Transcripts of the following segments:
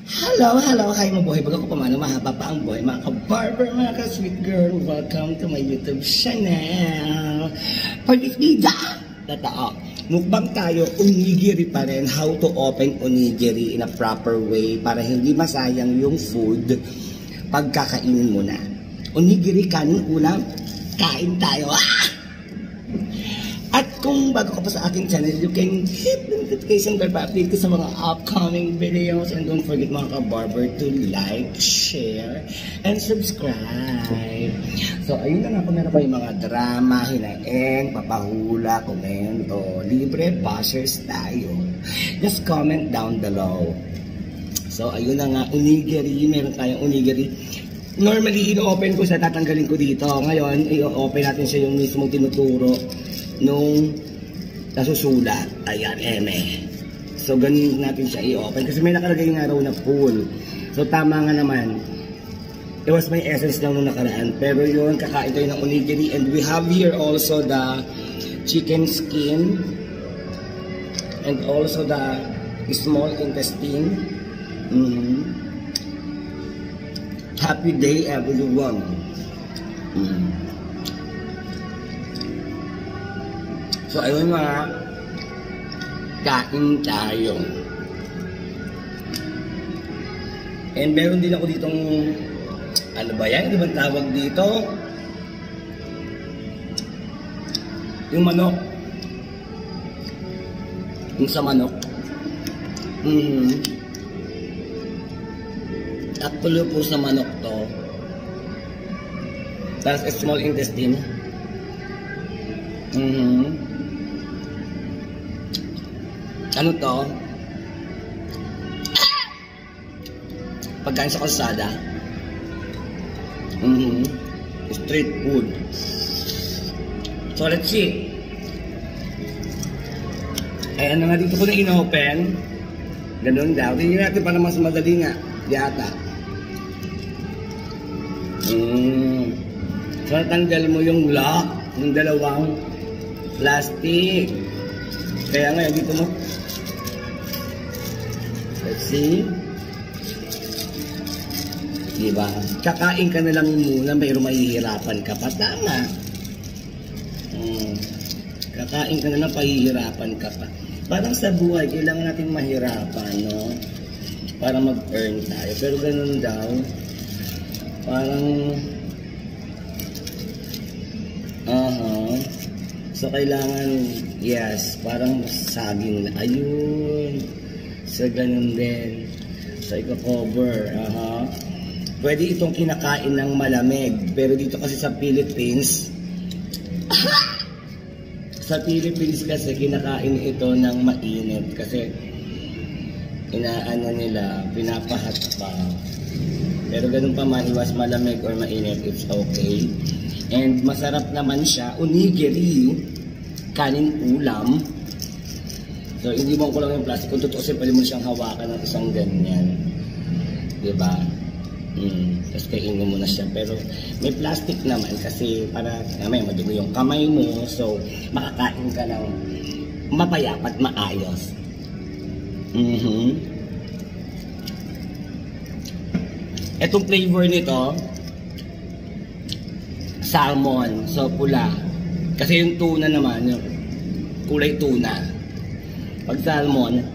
Hi mabuhay. Bago ko pamana, mahaba pa ang buhay. Mga ka-barber, mga ka-sweet girl, welcome to my YouTube channel. For this video, totoo, mukbang tayo, onigiri pa rin. How to open onigiri in a proper way para hindi masayang yung food pagkakainin mo na. Onigiri, kanin, ulam, kain tayo. At kung bago ka pa sa aking channel, you can hit the notification bell para update ko sa mga upcoming videos. And don't forget mga ka-barber to like, share, and subscribe. So ayun na nga, kung meron pa yung mga drama, hinaing, papahula, komento, libre bashers tayo. Just comment down below. So ayun na nga, onigiri, meron tayong onigiri. Normally, ino-open ko siya, tatanggalin ko dito. Ngayon, i-open natin siya yung mismong tinuturo nung nasusulat. Ayan, eme. So, ganun natin siya i-open. Kasi may nakalagay nga raw na full. So, tama nga naman. It was my essence lang nung nakaraan. Pero yun, kakain tayo ng onigiri. And we have here also the chicken skin. And also the small intestine. Happy day, everyone. So, ayun mga, kain tayo. And meron din ako ditong, ano ba yan? Di ba tawag dito? Yung manok. Yung sa manok. Actually po sa manok to. Tapos a small intestine. Ano to? Pagkain sa kalsada. Street food. So let's see. Ay ano nga dito ko na in-open. Ganun daw. Tingnan natin para mas madali nga. Yata. So tanggal mo yung lock. Yung dalawang plastic. Kaya nga dito mo. Let's see. Diba? Kakain ka na lang muna, mayroong mahihirapan ka pa. Tama. Kakain ka na lang, pahihirapan ka pa. Parang sa buhay, kailangan natin mahirapan, no? Para mag-earn tayo. Pero ganun daw. Parang so kailangan, yes, parang saging na. Ayun. So ganun din. So i-cover. Pwede itong kinakain ng malamig. Pero dito kasi sa Philippines, kasi kinakain ito ng mainit. Kasi inaano nila, pinapahat pa. Pero ganun pa man, iwas malamig or mainit, it's okay. And masarap naman siya, onigiri, kanin ulam. So hindi mo ko lang yung plastic, kung totoo pwede mo siyang hawakan ng isang ganyan. Diba? Tapos kainin mo na siya. Pero may plastic naman kasi para may madugo yung kamay mo. So makakain ka ng mapayapat, maayos. Etong flavor nito, salmon, so pula. Kasi yung tuna naman, yung kulay tuna. Pag salmon,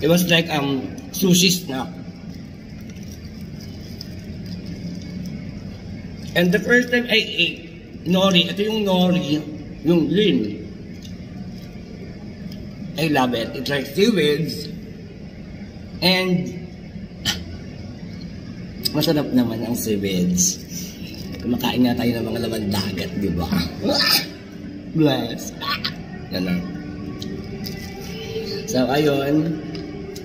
it was like sushi snack. And the first time I ate nori, ito yung nori, yung lean. I love it. It's like seaweeds. And masarap naman ang seaweeds. Kumakain nga tayo ng mga laman dagat, di ba? Bless. Ganun. So, ayun.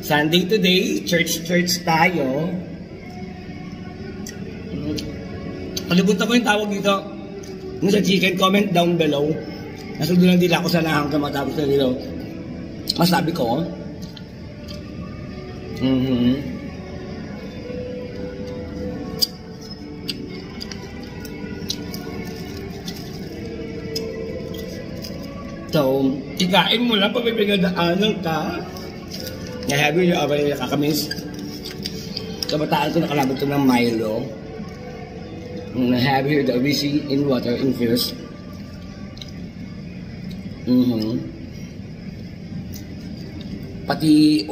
Sunday today, church tayo. Kalibutan ko yung tawag dito. Yung sa chicken, comment down below. Nasundo lang nila ako sa nahang ka matapos na nila. Masabi ko. So, Ikain mo lang pag may pinagdaanan ka. Nahabi yung abay nakakamiss. Kabataan ko nakalabot ko ng Milo. Nahabi yung ABC in water infused. Pati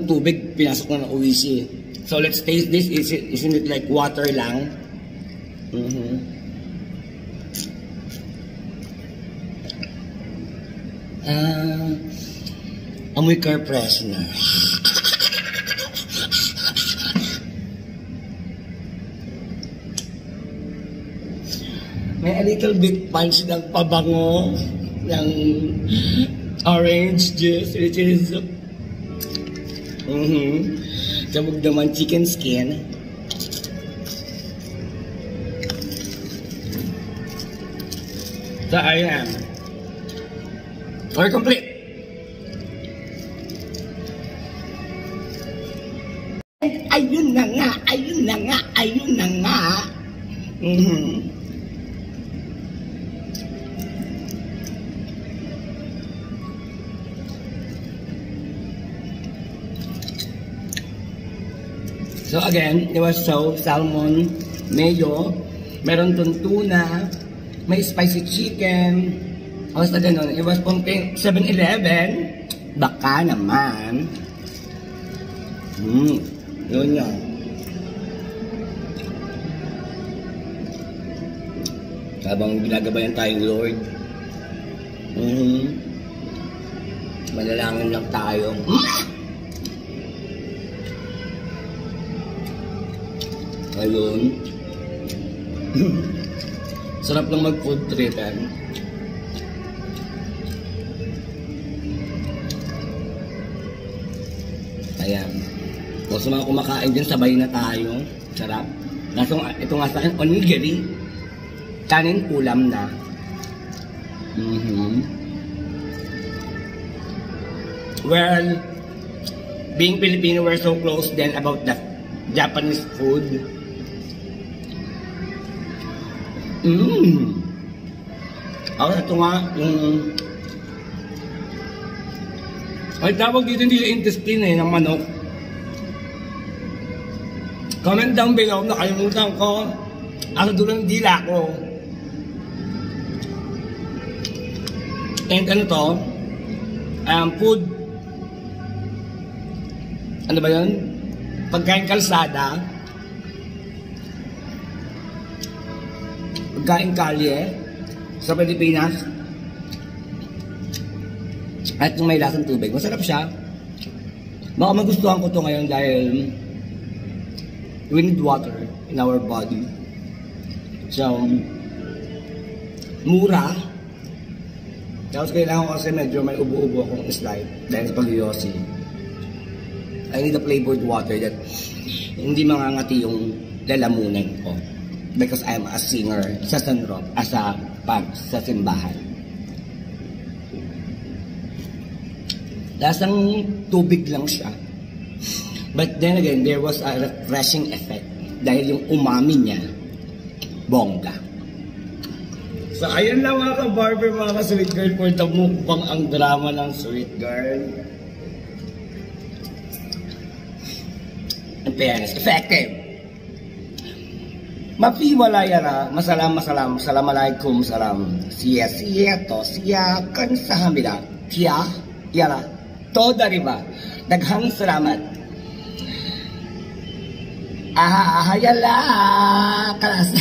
tubig pinasok na ng uwisi. So let's taste this. Isn't it like water lang? Amoy car freshener. May a little bit punch ng pabango ng orange juice, which is sabog naman chicken skin. So ayan, we're complete. Ayun na nga, ayun na nga, ayun na nga. So again, it was salmon, mayo, meron dun tuna, may spicy chicken. Basta ganun, it was from 7-Eleven. Baka naman. Yun yan. Habang ginagabayan tayong Lord. Manalangin lang tayo. Ayun. Sarap lang mag-food trip yan. Ayan. O sa mga kumakain dyan, sabay na tayo. Sarap. Ito nga sa akin, onigiri. Kanin ulam na. Well, being Filipino, we're so close then about the Japanese food. Ito nga, ay tawag dito hindi sa intestine ng manok. Comment down below, nakalimutan ko. Ano doon ang dila ko. And ano to? Food. Ano ba yun? Pagkain kalsada. Pagkain kalye. Sa Pilipinas. At yung may lasang tubig. Masarap siya. Baka magustuhan ko to ngayon dahil we need water in our body. So, mura. Tapos kailangan ko kasi medyo may ubo-ubo akong slide dahil sa pag-yosi. I need a flavored water that hindi mangangati yung lalamunan ko. Because I'm a singer sa Sanrop, sa simbahan. Lasang tubig lang siya. But then again, there was a refreshing effect dahil yung umami niya, bongga. So ayun lang mga ka-barber, mga ka-sweet girl, for the mukbang ang drama ng sweet girl. In fairness, effective. Mapiwalayara, masalam, salam. Siya, to, siya, kan sa hamila. Siya, yara, to dariba. Daghang salamat. Yala, kalas.